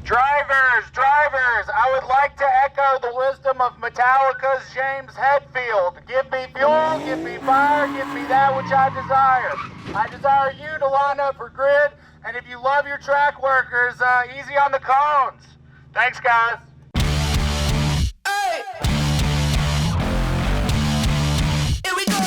Drivers, I would like to echo the wisdom of Metallica's James Hetfield. Give me fuel, give me fire, give me that which I desire. I desire you to line up for grid, and if you love your track workers, easy on the cones. Thanks, guys. Hey! Here we go!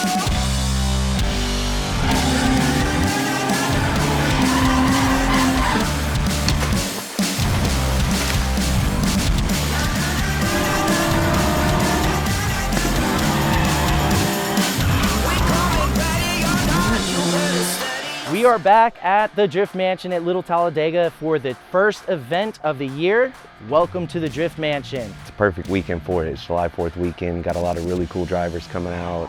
We are back at the Drift Mansion at Little Talladega for the first event of the year. Welcome to the Drift Mansion. It's a perfect weekend for it. It's July 4th weekend. Got a lot of really cool drivers coming out.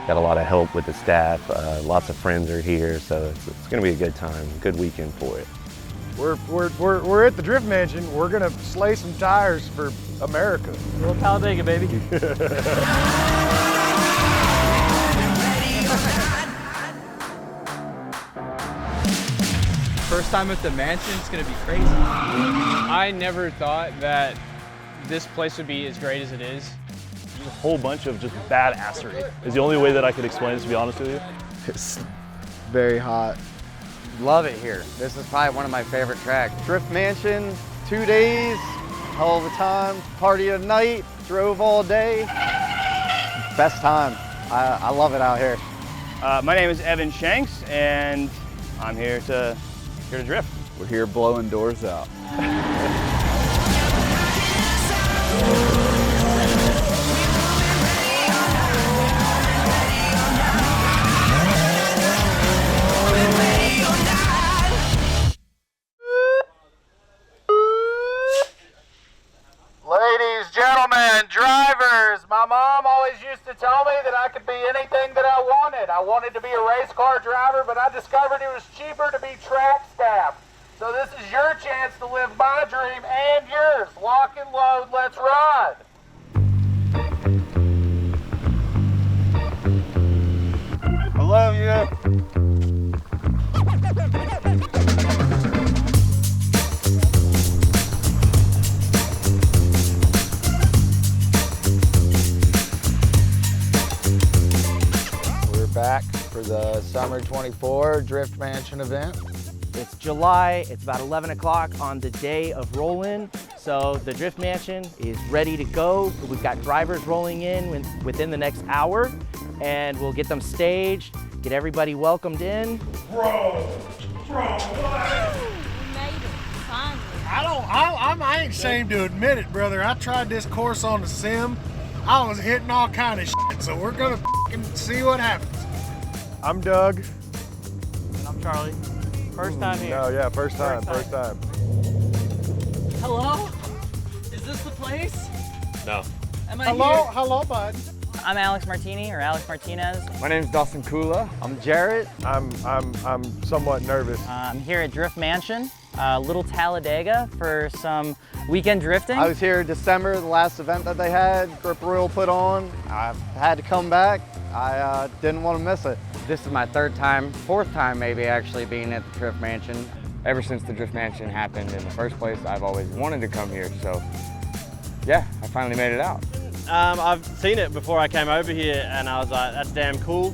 Got a lot of help with the staff. Lots of friends are here, so it's going to be a good time. Good weekend for it. We're at the Drift Mansion. We're going to slay some tires for America. Little Talladega, baby. First time at the mansion, it's gonna be crazy. I never thought that this place would be as great as it is. There's a whole bunch of just badassery is the only way that I could explain it, to be honest with you. It's very hot. Love it here. This is probably one of my favorite tracks. Drift Mansion, 2 days, hell of a time. Party at night, drove all day. Best time. I love it out here. My name is Evan Shanks, and I'm here to drift. We're here blowing doors out. Ladies, gentlemen, drivers, my mom always used to tell me that I could be anything that I wanted. I wanted to be a race car driver, but I discovered it was cheaper to be track staff. So this is your chance to live my dream and yours. Lock and load, let's ride. I love you. Back for the Summer 24 Drift Mansion event. It's July, it's about 11 o'clock on the day of roll-in, so the Drift Mansion is ready to go. We've got drivers rolling in within the next hour, and we'll get them staged, get everybody welcomed in. Bro, what? We made it, finally. I ain't ashamed to admit it, brother. I tried this course on the sim. I was hitting all kind of shit, so we're gonna see what happens. I'm Doug. And I'm Charlie. First time here. Oh yeah, first time. Hello? Is this the place? No. Am I here? Hello, bud. I'm Alex Martini, or Alex Martinez. My name's Dustin Kula. I'm Jarrett. I'm somewhat nervous. I'm here at Drift Mansion, Little Talladega, for some weekend drifting. I was here in December, the last event that they had, Grip Royal put on. I had to come back. I didn't want to miss it. This is my fourth time maybe actually being at the Drift Mansion. Ever since the Drift Mansion happened in the first place, I've always wanted to come here. So yeah, I finally made it out. I've seen it before I came over here, and I was like, that's damn cool.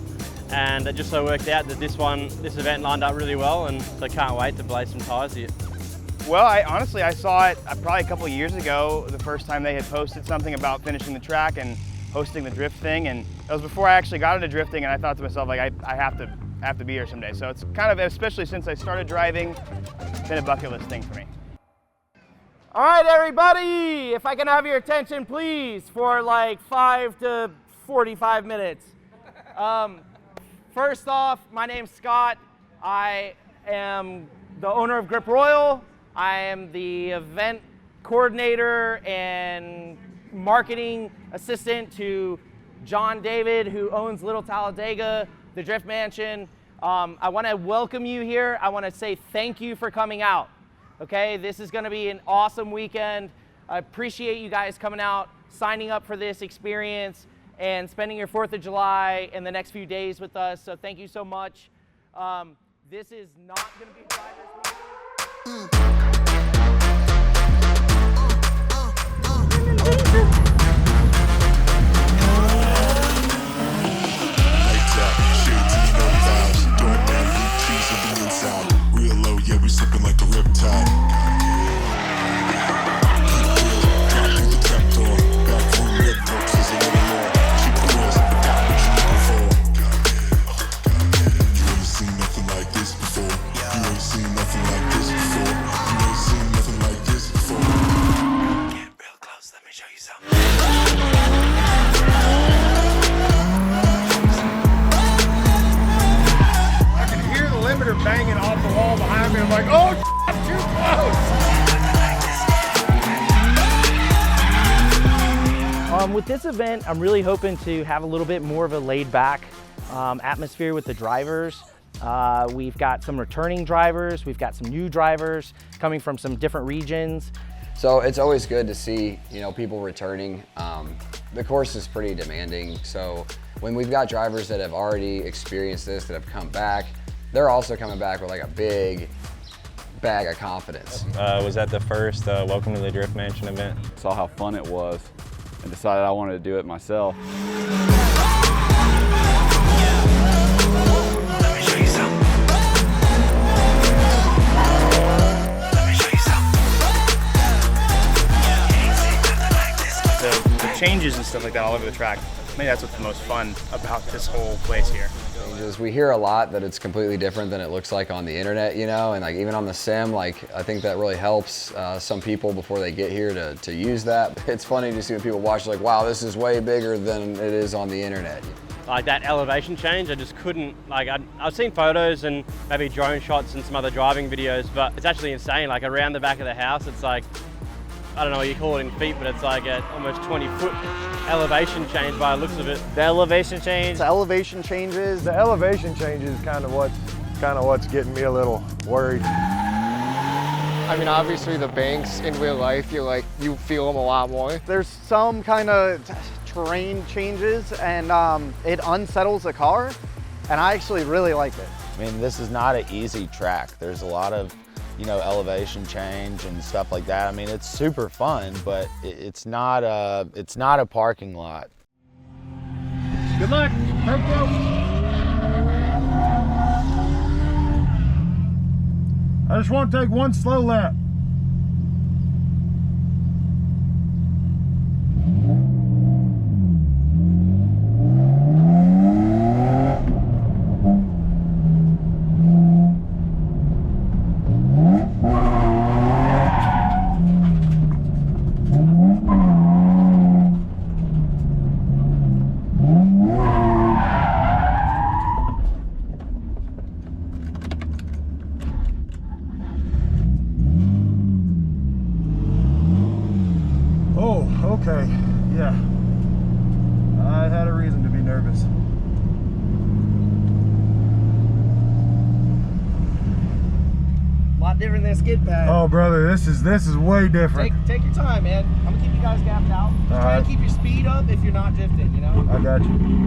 And it just so worked out that this event lined up really well, and so I can't wait to blaze some tires here. Well, honestly, I saw it probably a couple of years ago, the first time they had posted something about finishing the track and hosting the drift thing, and it was before I actually got into drifting, and I thought to myself, like, I have to be here someday. So it's kind of, especially since I started driving, been a bucket list thing for me. All right, everybody, if I can have your attention, please, for like 5 to 45 minutes. First off, my name's Scott. I am the owner of Grip Royal. I am the event coordinator and marketing assistant to John David, who owns Little Talladega, the Drift Mansion. I want to welcome you here. I want to say thank you for coming out. Okay, this is going to be an awesome weekend. I appreciate you guys coming out, signing up for this experience, and spending your 4th of July and the next few days with us. So thank you so much. This is not going to be drivers. with this event, I'm really hoping to have a little bit more of a laid back atmosphere with the drivers. We've got some returning drivers, we've got some new drivers coming from some different regions. So it's always good to see, people returning. The course is pretty demanding, so when we've got drivers that have already experienced this, that have come back, they're also coming back with like a big bag of confidence. Was at the first Welcome to the Drift Mansion event. Saw how fun it was and decided I wanted to do it myself. The changes and stuff like that all over the track, maybe that's what's the most fun about this whole place here. We hear a lot that it's completely different than it looks like on the internet, and like even on the sim, like I think that really helps some people before they get here to use that. It's funny to see when people watch like, wow, this is way bigger than it is on the internet. Like that elevation change, I just couldn't, I've seen photos and maybe drone shots and some other driving videos, but it's actually insane. Like around the back of the house, it's like, I don't know what you call it in feet, but it's like an almost 20-foot elevation change by the looks of it. The elevation change. The elevation changes. The elevation changes is kind of what's getting me a little worried. I mean, obviously the banks in real life, you feel them a lot more. There's some kind of terrain changes and it unsettles the car, and I actually really like it. I mean, this is not an easy track. There's a lot of elevation change and stuff like that. I mean, it's super fun, but it's not a parking lot. Good luck. Thank you. I just want to take one slow lap. Okay, yeah. I had a reason to be nervous. A lot different than a skid pad. Oh, brother, this is way different. Take your time, man. I'm gonna keep you guys gapped out. Just try to keep your speed up if you're not drifting, I got you.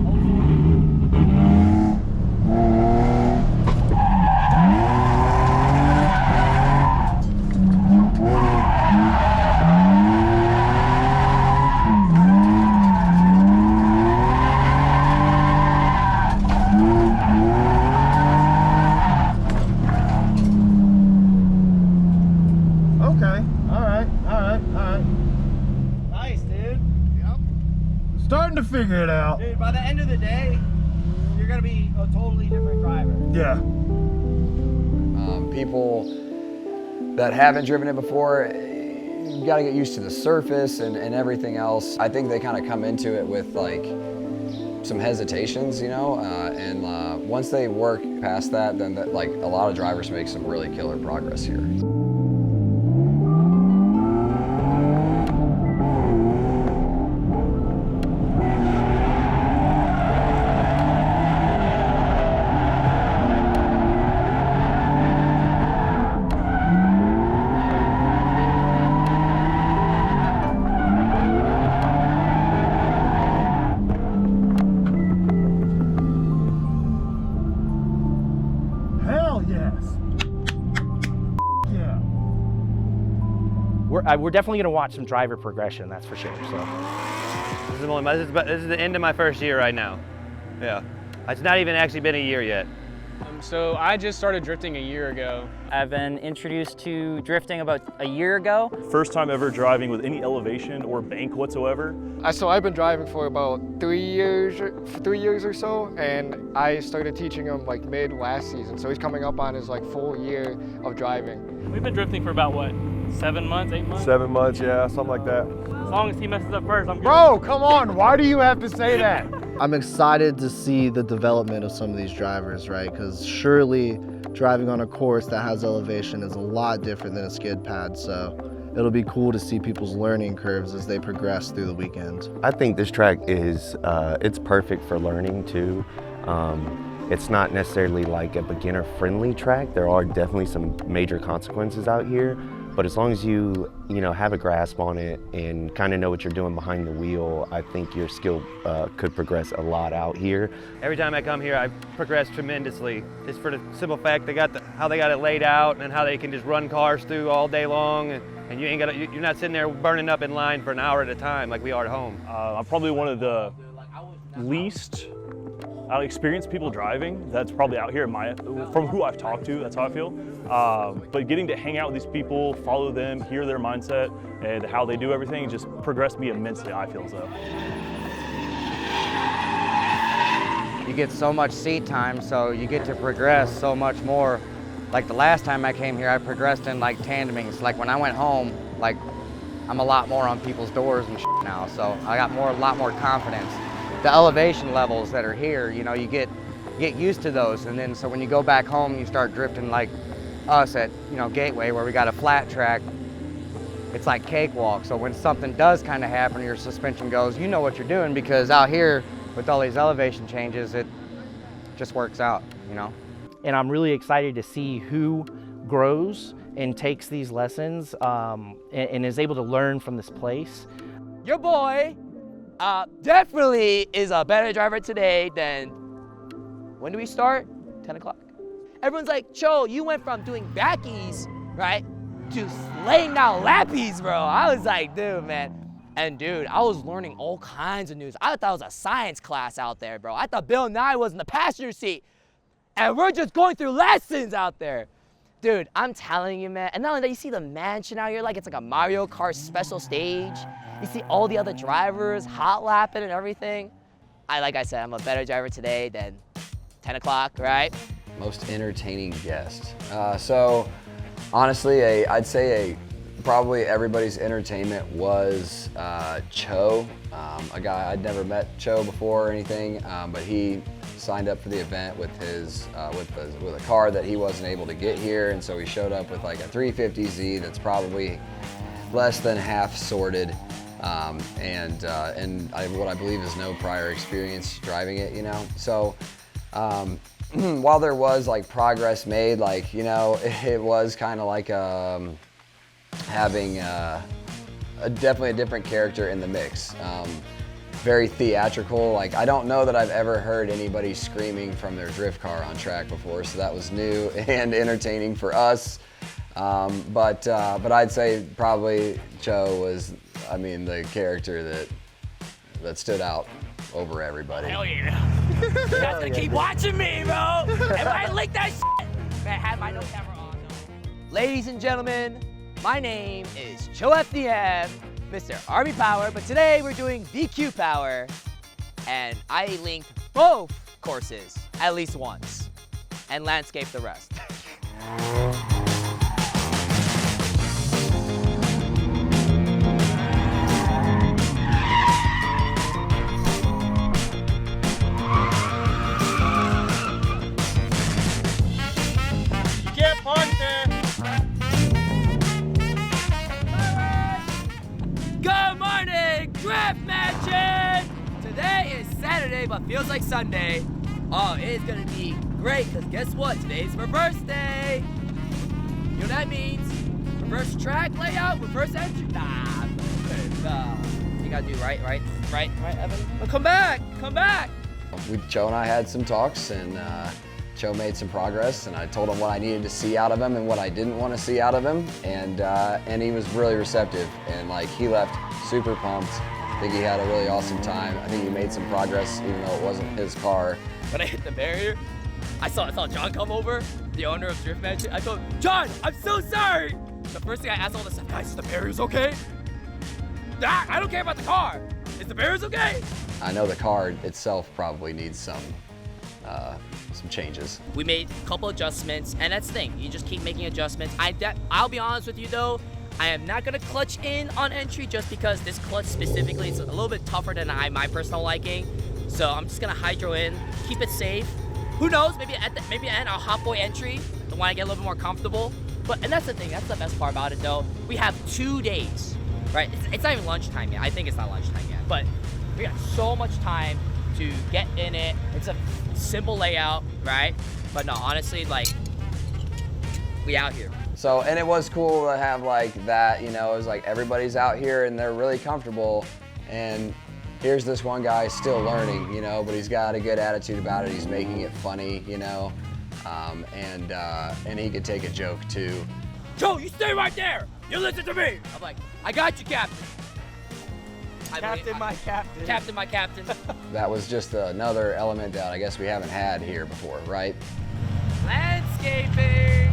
Okay, all right. Nice, dude. Yep. Starting to figure it out. Dude, by the end of the day, you're gonna be a totally different driver. Yeah. People that haven't driven it before, you gotta get used to the surface and everything else. I think they kind of come into it with like some hesitations, and once they work past that, then a lot of drivers make some really killer progress here. We're definitely going to watch some driver progression, that's for sure. So This is the end of my first year right now. Yeah. It's not even actually been a year yet. So I just started drifting a year ago. I've been introduced to drifting about a year ago. First time ever driving with any elevation or bank whatsoever. So I've been driving for about 3 years or so, and I started teaching him like mid last season. So he's coming up on his full year of driving. We've been drifting for about what, 7 months, 8 months? 7 months, yeah, something like that. As long as he messes up first, I'm good. Bro, come on, why do you have to say that? I'm excited to see the development of some of these drivers, right? Because surely driving on a course that has elevation is a lot different than a skid pad. So it'll be cool to see people's learning curves as they progress through the weekend. I think this track is, it's perfect for learning too. It's not necessarily like a beginner-friendly track. There are definitely some major consequences out here, but as long as you have a grasp on it and kind of know what you're doing behind the wheel, I think your skill could progress a lot out here. Every time I come here, I progress tremendously. Just for the simple fact how they got it laid out and how they can just run cars through all day long, and you're not sitting there burning up in line for an hour at a time like we are at home. I'm probably one of the least experienced people driving that's probably out here from who I've talked to. That's how I feel. But getting to hang out with these people, follow them, hear their mindset and how they do everything just progressed me immensely, I feel as though. You get so much seat time, so you get to progress so much more. Like the last time I came here, I progressed in like tandeming. So like when I went home, like I'm a lot more on people's doors and shit now, so I got a lot more confidence. The elevation levels that are here, you get used to those, and then so when you go back home, you start drifting like us at Gateway, where we got a flat track. It's like cakewalk. So when something does kind of happen, your suspension goes, you know what you're doing, because out here with all these elevation changes, it just works out, And I'm really excited to see who grows and takes these lessons and is able to learn from this place. Your boy definitely is a better driver today than, when do we start? 10 o'clock. Everyone's like, Cho, you went from doing backies, right, to laying down lappies, bro. I was like, dude, man. And dude, I was learning all kinds of news. I thought it was a science class out there, bro. I thought Bill Nye was in the passenger seat. And we're just going through lessons out there. Dude, I'm telling you, man. And not only that, you see the mansion out here, like it's like a Mario Kart special stage. You see all the other drivers hot lapping and everything. Like I said, I'm a better driver today than 10 o'clock, right? Most entertaining guest. So honestly, I'd say probably everybody's entertainment was Cho, a guy I'd never met Cho before or anything, but he signed up for the event with his with a car that he wasn't able to get here, and so he showed up with like a 350Z that's probably less than half sorted, and what I believe is no prior experience driving it, So while there was like progress made, like it was kind of like having definitely a different character in the mix. Very theatrical. Like I don't know that I've ever heard anybody screaming from their drift car on track before, so that was new and entertaining for us. But I'd say probably Cho was, the character that stood out over everybody. Hell yeah. You guys gotta keep watching me, bro. Everybody lick that shit. Man, I had my no camera on though. Ladies and gentlemen, my name is Cho FDM, Mr. Army Power, but today we're doing VQ Power, and I linked both courses at least once, and landscape the rest. Good morning, Drift Mansion! Today is Saturday, but feels like Sunday. Oh, it's gonna be great, because guess what? Today's reverse day. You know what that means? Reverse track layout, reverse entry. Nah. You gotta do right, Evan? Oh, come back! Cho and I had some talks, and Cho made some progress, and I told him what I needed to see out of him and what I didn't want to see out of him, and he was really receptive, and like he left super pumped. I think he had a really awesome time. I think he made some progress even though it wasn't his car. When I hit the barrier, I saw John come over, the owner of Drift Mansion. I told John, I'm so sorry. The first thing I asked all the stuff, guys, is the barriers okay? I don't care about the car. Is the barriers okay? I know the car itself probably needs some changes. We made a couple adjustments, and that's the thing. You just keep making adjustments. I'll be honest with you though, I am not gonna clutch in on entry just because this clutch specifically is a little bit tougher than my personal liking. So I'm just gonna hydro in, keep it safe. Who knows? Maybe at the end I'll hot boy entry. I want to get a little bit more comfortable. And that's the thing, that's the best part about it though. We have 2 days, right? It's not even lunchtime yet. I think it's not lunchtime yet, but we got so much time to get in it. It's a simple layout, right? But no, honestly, like, we out here. So, and it was cool to have like that, you know, it was like everybody's out here and they're really comfortable, and here's this one guy still learning, you know, but he's got a good attitude about it. He's making it funny, you know, and he could take a joke too. Joe, you stay right there. You listen to me. I'm like, I got you, Captain. Captain, my captain. Captain, my captain. That was just another element that I guess we haven't had here before, right? Landscaping.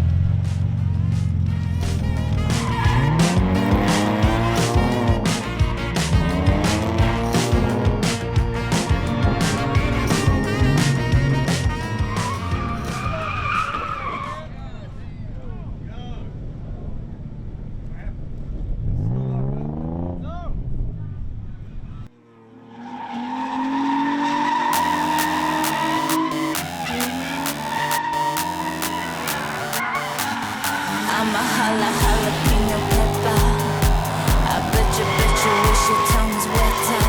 I'm a jalapeno pepper. I bet you wish your tongue was wetter.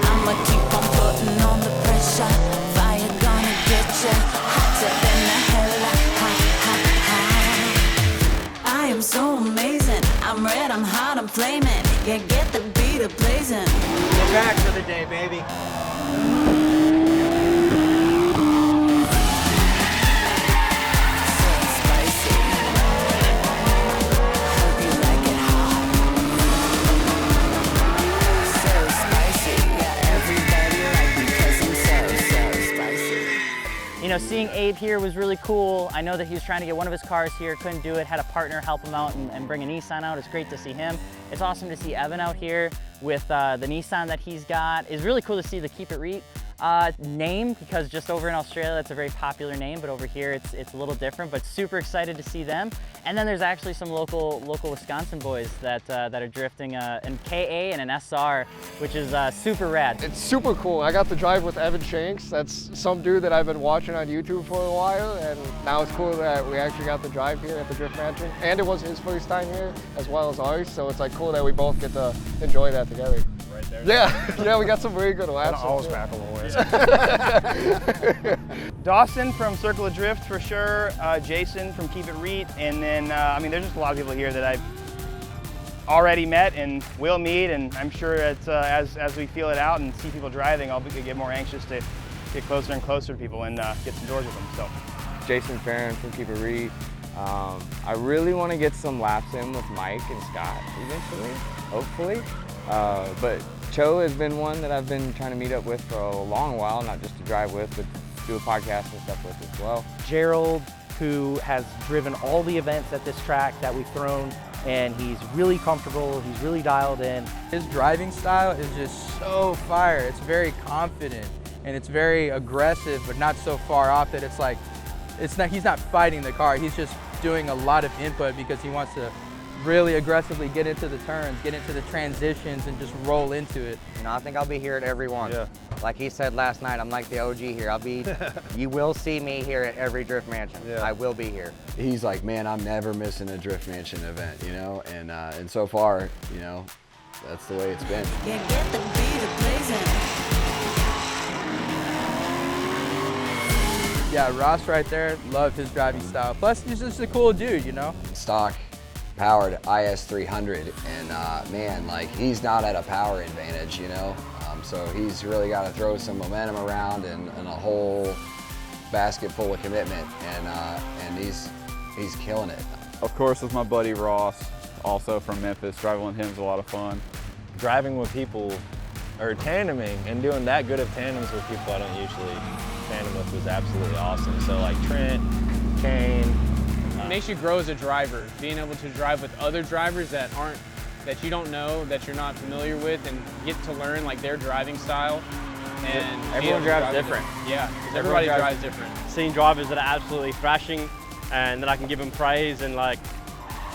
I'ma keep on putting on the pressure. Fire gonna get ya, hotter than the hell. I am so amazing. I'm red, I'm hot, I'm flaming. Yeah, get the beat a blazing. We're back for the day, baby. You know, seeing Abe here was really cool. I know that he was trying to get one of his cars here, couldn't do it, had a partner help him out and bring a Nissan out. It's great to see him. It's awesome to see Evan out here with the Nissan that he's got. It's really cool to see the Keep It Reet name, because just over in Australia, that's a very popular name, but over here it's a little different, but super excited to see them. And then there's actually some local Wisconsin boys that are drifting an KA and an SR, which is super rad. It's super cool. I got to drive with Evan Shanks. That's some dude that I've been watching on YouTube for a while, and now it's cool that we actually got to drive here at the Drift Mansion. And it was his first time here as well as ours, so it's like cool that we both get to enjoy that together. Right there. Yeah, we got some very good laps. I was back a little ways. Dawson from Circle of Drift for sure, Jason from Keep It Reet, and then, I mean, there's just a lot of people here that I've already met and will meet, and I'm sure it's, as we feel it out and see people driving, I'll get more anxious to get closer and closer to people and get some doors with them, so. Jason Farron from Keep It Reet. I really want to get some laps in with Mike and Scott eventually, hopefully. But Cho has been one that I've been trying to meet up with for a long while, not just to drive with, but to do a podcast and stuff with as well. Gerald, who has driven all the events at this track that we've thrown, and he's really comfortable, he's really dialed in. His driving style is just so fire. It's very confident and it's very aggressive, but not so far off that it's like, he's not fighting the car, he's just doing a lot of input because he wants to really aggressively get into the turns, get into the transitions, and just roll into it. You know, I think I'll be here at every one. Yeah. Like he said last night, I'm like the OG here. You will see me here at every Drift Mansion. Yeah. I will be here. He's like, man, I'm never missing a Drift Mansion event, you know, and so far, you know, that's the way it's been. Yeah, get the beat a blazing. Yeah, Ross right there, love his driving style. Plus, he's just a cool dude, you know? Stock powered IS300, and man, like he's not at a power advantage, you know? So he's really got to throw some momentum around and a whole basket full of commitment, and he's killing it. Of course, with my buddy Ross, also from Memphis. Driving with him is a lot of fun. Driving with people, or tandeming, and doing that good of tandems with people I don't usually tandem with was absolutely awesome. So like Trent, Kane. It makes you grow as a driver, being able to drive with other drivers that you don't know, that you're not familiar with, and get to learn like their driving style. And everyone drives different. Yeah, everybody drives different. Seeing drivers that are absolutely thrashing, and then I can give them praise, and like,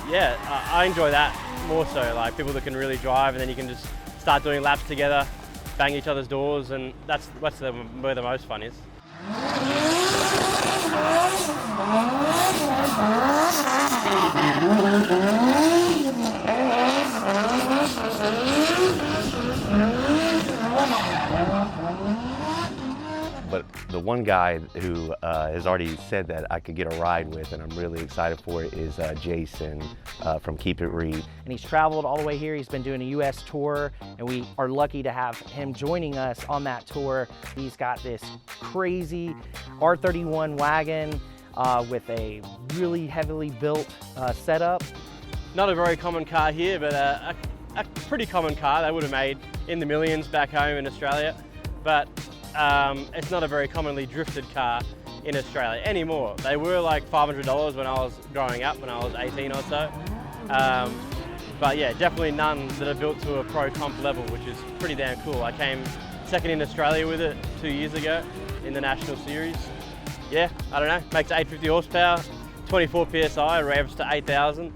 yeah, I enjoy that more so. Like people that can really drive, and then you can just start doing laps together, bang each other's doors, and that's where the most fun is. But the one guy who has already said that I could get a ride with, and I'm really excited for it, is Jason from Keep It Reed. And he's traveled all the way here. He's been doing a US tour, and we are lucky to have him joining us on that tour. He's got this crazy R31 wagon with a really heavily built setup. Not a very common car here, but a pretty common car they would have made in the millions back home in Australia. But it's not a very commonly drifted car in Australia anymore. They were like $500 when I was growing up, when I was 18 or so. But yeah, definitely none that are built to a pro comp level, which is pretty damn cool. I came second in Australia with it 2 years ago in the National Series. Yeah, I don't know, makes 850 horsepower, 24 PSI, revs to 8,000.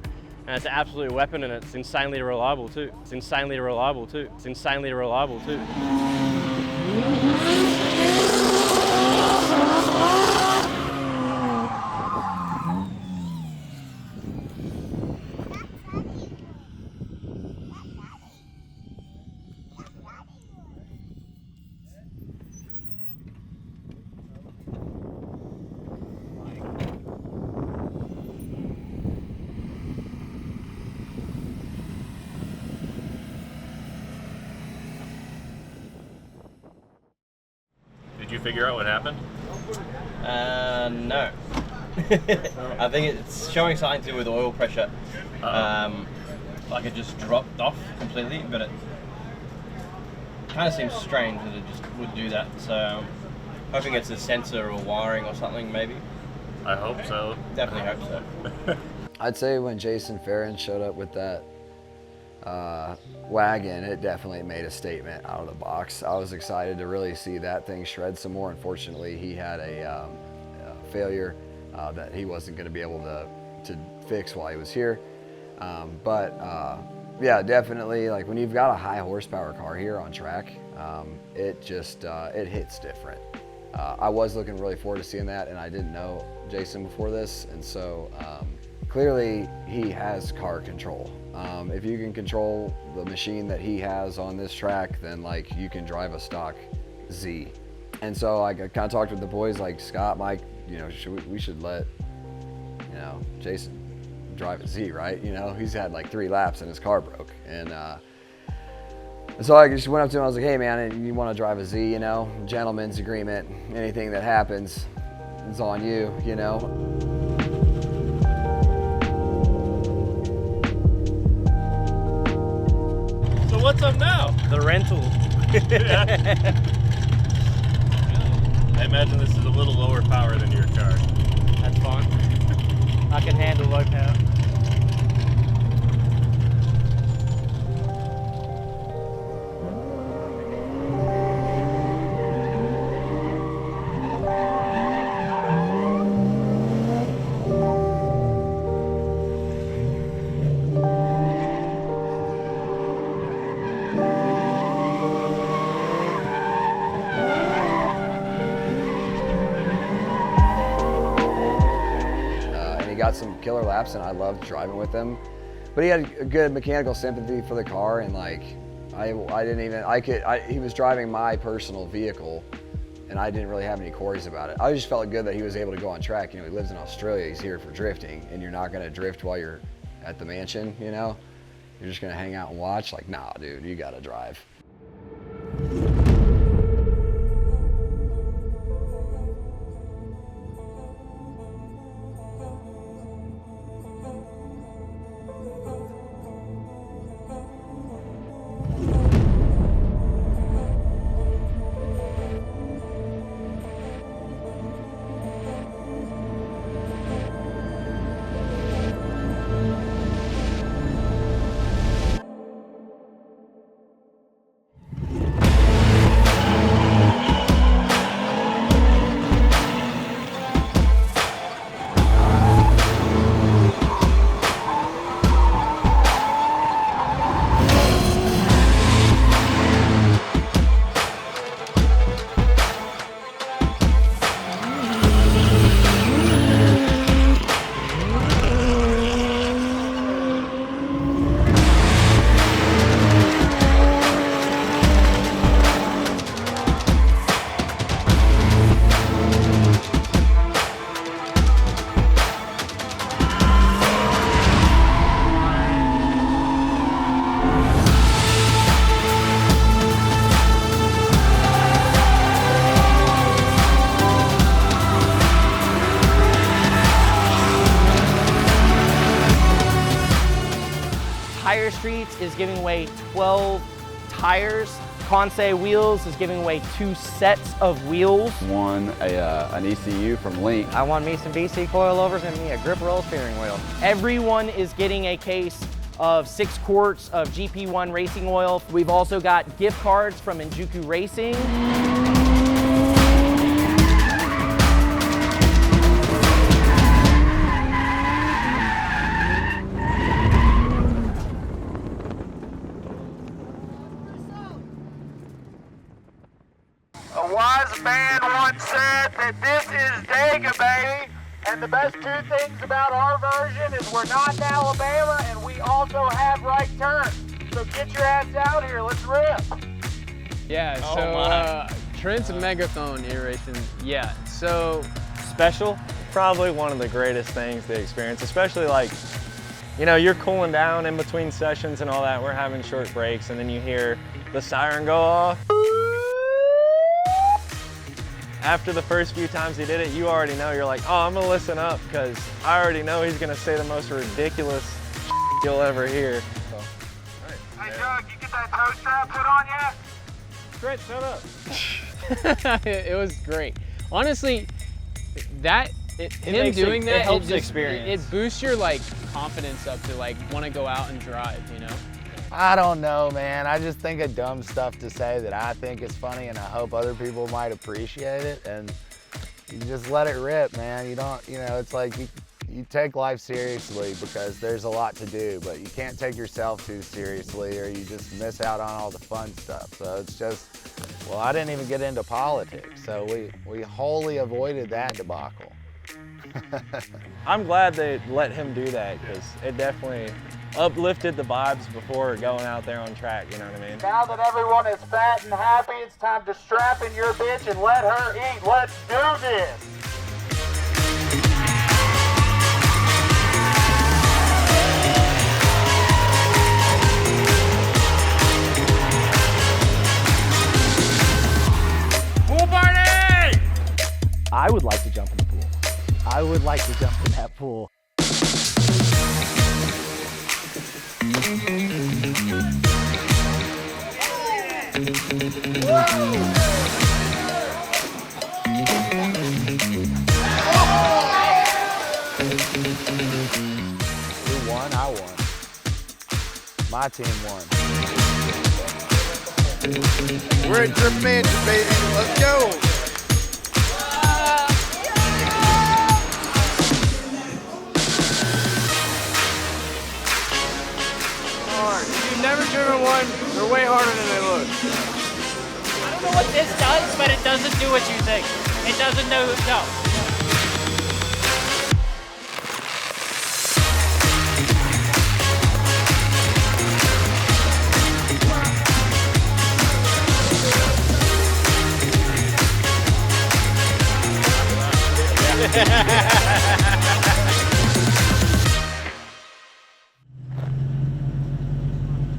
And it's an absolute weapon, and it's insanely reliable too. It's insanely reliable too. It's insanely reliable too. Did you figure out what happened? No. I think it's showing something to do with oil pressure. Like it just dropped off completely, but it kind of seems strange that it just would do that. So I'm hoping it's a sensor or wiring or something, maybe. I hope so. Definitely hope so. I'd say when Jason Farron showed up with that wagon, it definitely made a statement out of the box. I was excited to really see that thing shred some more. Unfortunately, he had a failure that he wasn't going to be able to fix while he was here. Yeah, definitely, like when you've got a high horsepower car here on track, it just, it hits different. I was looking really forward to seeing that, and I didn't know Jason before this, and so clearly he has car control. If you can control the machine that he has on this track, then like you can drive a stock Z. And so I kind of talked with the boys like Scott, Mike, you know, we should let, you know, Jason drive a Z, right? You know, he's had like 3 laps and his car broke. And so I just went up to him, I was like, hey man, you want to drive a Z, you know, gentleman's agreement, anything that happens is on you, you know. So what's up now? The rental. I imagine this is a little lower power than your car. That's fine. I can handle low power. Got some killer laps, and I loved driving with him. But he had a good mechanical sympathy for the car, and like he was driving my personal vehicle, and I didn't really have any queries about it. I just felt good that he was able to go on track. You know, he lives in Australia, he's here for drifting, and you're not gonna drift while you're at the mansion, you know? You're just gonna hang out and watch? Like, nah, dude, you gotta drive. Tire Streets is giving away 12 tires. Conseil Wheels is giving away 2 sets of wheels. Won an ECU from Flink. I won me some BC coilovers and me a Grip Royal steering wheel. Everyone is getting a case of 6 quarts of GP1 racing oil. We've also got gift cards from Injuku Racing. A wise man once said that this is Dega, baby. And the best 2 things about our version is we're not in Alabama and we also have right turn. So get your ass out here, let's rip. Yeah, Oh so my. Trent's megaphone iteration, yeah, so Special, probably one of the greatest things to experience, especially like, you know, you're cooling down in between sessions and all that. We're having short breaks and then you hear the siren go off. After the first few times he did it, you already know, you're like, oh, I'm gonna listen up because I already know he's gonna say the most ridiculous you'll ever hear. So. Hey Doug, you get that toe strap put on yet? Trent, shut up. it was great. Honestly, him doing that, it helps just, experience. It boosts your like confidence up to like want to go out and drive, you know? I don't know, man. I just think of dumb stuff to say that I think is funny and I hope other people might appreciate it. And you just let it rip, man. You don't, you know, it's like you take life seriously because there's a lot to do, but you can't take yourself too seriously or you just miss out on all the fun stuff. So it's just, well, I didn't even get into politics. So we wholly avoided that debacle. I'm glad they let him do that because it definitely uplifted the vibes before going out there on track, you know what I mean? Now that everyone is fat and happy, it's time to strap in your bitch and let her eat. Let's do this. Pool party! I would like to jump in the pool. I would like to jump in that pool. Who won? I won. My team won. We're at Drip Mansion, baby. Let's go. If you've never driven one, they're way harder than they look. I don't know what this does, but it doesn't do what you think. It doesn't do, no.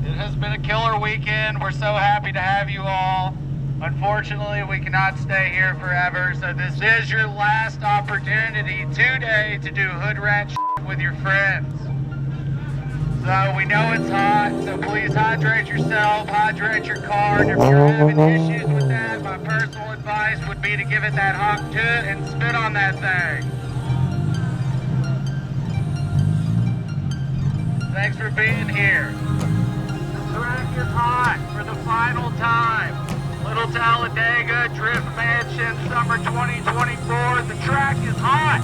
It has been a killer weekend. We're so happy to have you all. Unfortunately, we cannot stay here forever, so this is your last opportunity today to do hood rat shit with your friends. So we know it's hot, so please hydrate yourself, hydrate your car, and if you're having issues with that, my personal advice would be to give it that honk toot and spit on that thing. Thanks for being here. The track is hot for the final time. Little Talladega, Drift Mansion, summer 2024. The track is hot.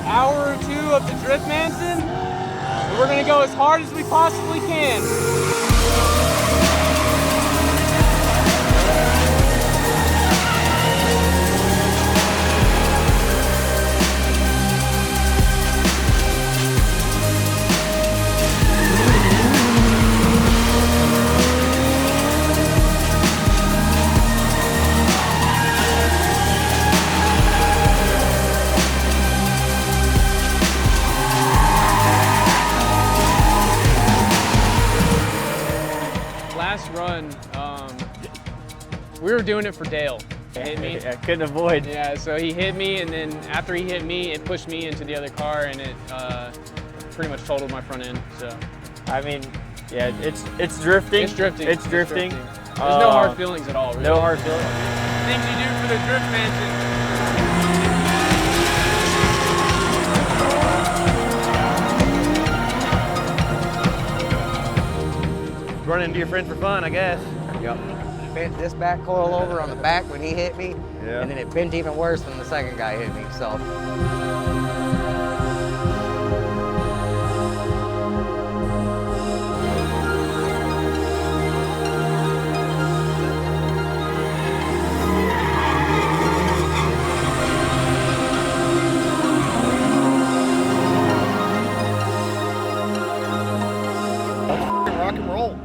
Hour or two of the Drift Mansion, and we're gonna go as hard as we possibly can. We were doing it for Dale. He hit me. I couldn't avoid. Yeah, so he hit me, and then after he hit me, it pushed me into the other car, and it pretty much totaled my front end. So, I mean, yeah, it's drifting. It's drifting. It's drifting. There's no hard feelings at all. Really. No hard feelings. Things you do for the drift mansion. Run into your friend for fun, I guess. Yep. Bent this back coil over on the back when he hit me, and then it bent even worse when the second guy hit me, so. Rock and roll.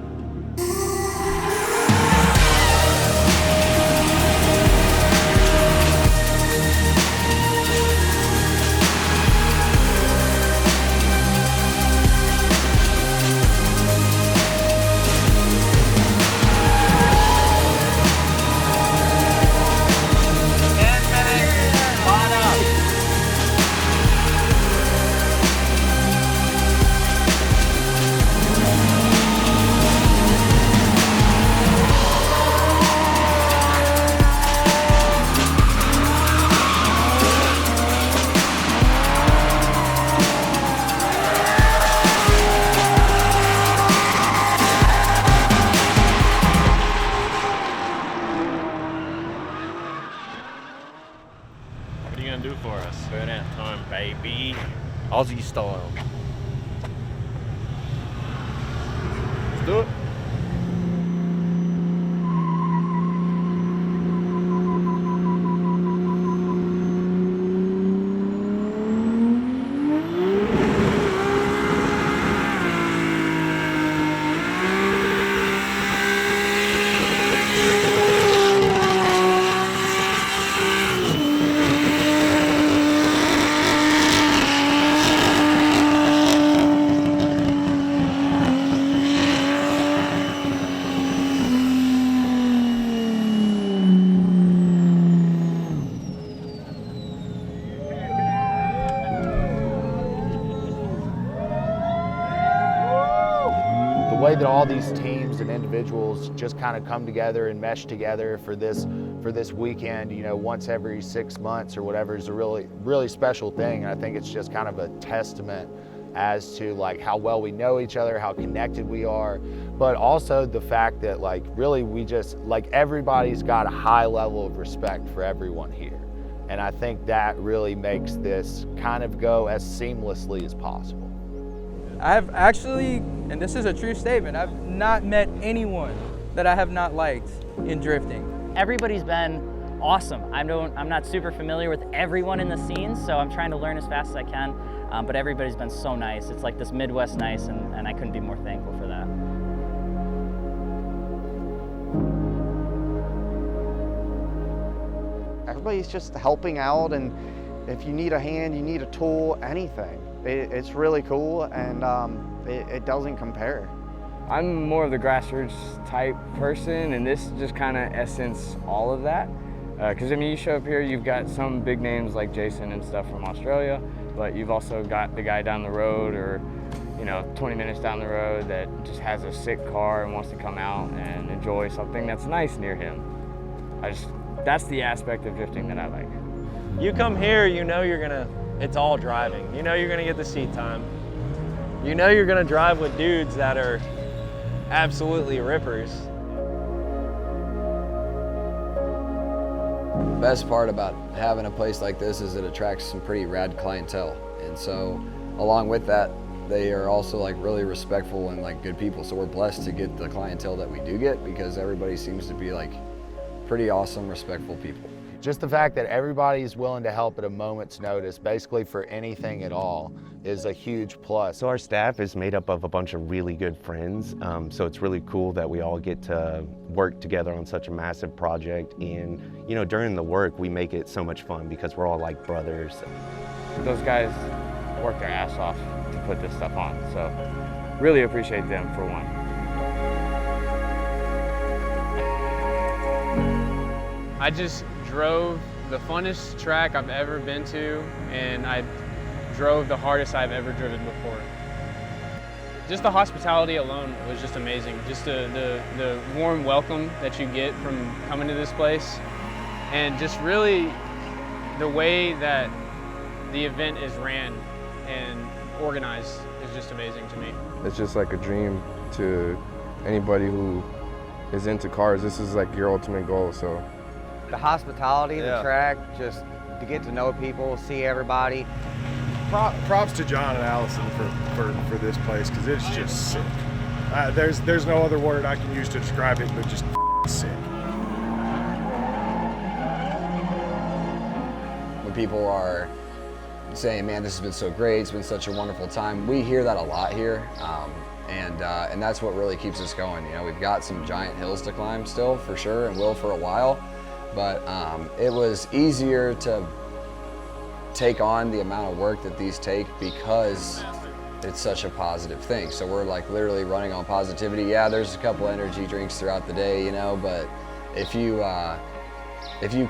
What are you gonna do for us? Burnout time, baby. Aussie style. Let's do it. The way that all these teams and individuals just kind of come together and mesh together for this weekend, you know, once every 6 months or whatever, is a really special thing. And I think it's just kind of a testament as to like how well we know each other, how connected we are, but also the fact that like really we just like everybody's got a high level of respect for everyone here. And I think that really makes this kind of go as seamlessly as possible. I've actually, and this is a true statement, I've not met anyone that I have not liked in drifting. Everybody's been awesome. I'm not super familiar with everyone in the scene, so I'm trying to learn as fast as I can, but everybody's been so nice. It's like this Midwest nice, and I couldn't be more thankful for that. Everybody's just helping out, and if you need a hand, you need a tool, anything. It's really cool, and it doesn't compare. I'm more of the grassroots type person, and this just kind of essence all of that. Because I mean, you show up here, you've got some big names like Jason and stuff from Australia, but you've also got the guy down the road, or 20 minutes down the road, that just has a sick car and wants to come out and enjoy something that's nice near him. That's the aspect of drifting that I like. You come here, you know it's all driving. You know you're gonna get the seat time. You know you're gonna drive with dudes that are absolutely rippers. The best part about having a place like this is it attracts some pretty rad clientele. And so along with that, they are also like really respectful and like good people. So we're blessed to get the clientele that we do get, because everybody seems to be like pretty awesome, respectful people. Just the fact that everybody's willing to help at a moment's notice, basically for anything at all, is a huge plus. So our staff is made up of a bunch of really good friends, so it's really cool that we all get to work together on such a massive project, and during the work we make it so much fun because we're all like brothers. Those guys work their ass off to put this stuff on, so really appreciate them for one. I just drove the funnest track I've ever been to, and I drove the hardest I've ever driven before. Just the hospitality alone was just amazing. Just the warm welcome that you get from coming to this place, and just really the way that the event is ran and organized is just amazing to me. It's just like a dream to anybody who is into cars. This is like your ultimate goal, so. The hospitality, the track, just to get to know people, see everybody. Props to John and Allison for this place, because it's just sick. There's no other word I can use to describe it, but just sick. When people are saying, man, this has been so great, it's been such a wonderful time, we hear that a lot here, and that's what really keeps us going. You know, we've got some giant hills to climb still, for sure, and will for a while, but it was easier to take on the amount of work that these take because it's such a positive thing. So we're like literally running on positivity. Yeah, there's a couple energy drinks throughout the day, you know, but if you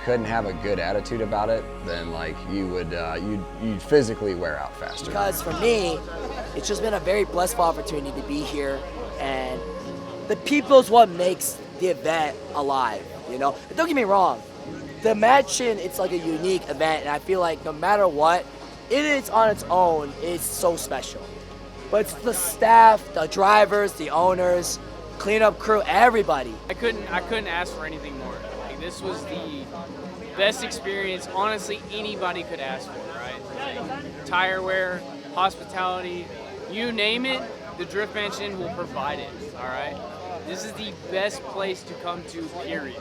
couldn't have a good attitude about it, then like you'd physically wear out faster. Because for me, it's just been a very blissful opportunity to be here, and the people is what makes the event alive, you know? But don't get me wrong, the mansion, it's like a unique event, and I feel like no matter what, it is on its own, it's so special. But it's the staff, the drivers, the owners, cleanup crew, everybody. I couldn't ask for anything more. Like, this was the best experience, honestly, anybody could ask for, right? Like, tire wear, hospitality, you name it, the Drift Mansion will provide it, all right? This is the best place to come to, period.